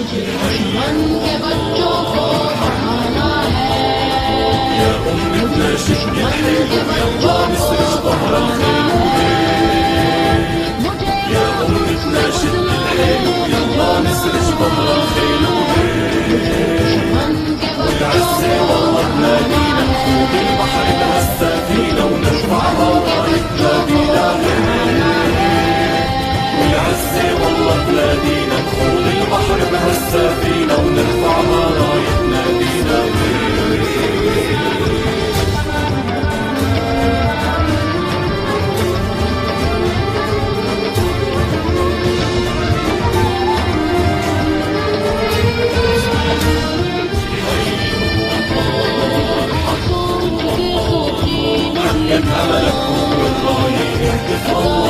मुझे दुश्मन के बच्चों को पढ़ाना है। मुझे दुश्मन के बच्चों को पढ़ाना है। मुझे السفينة ونرفعها راية نادينا. حقق أملك والراية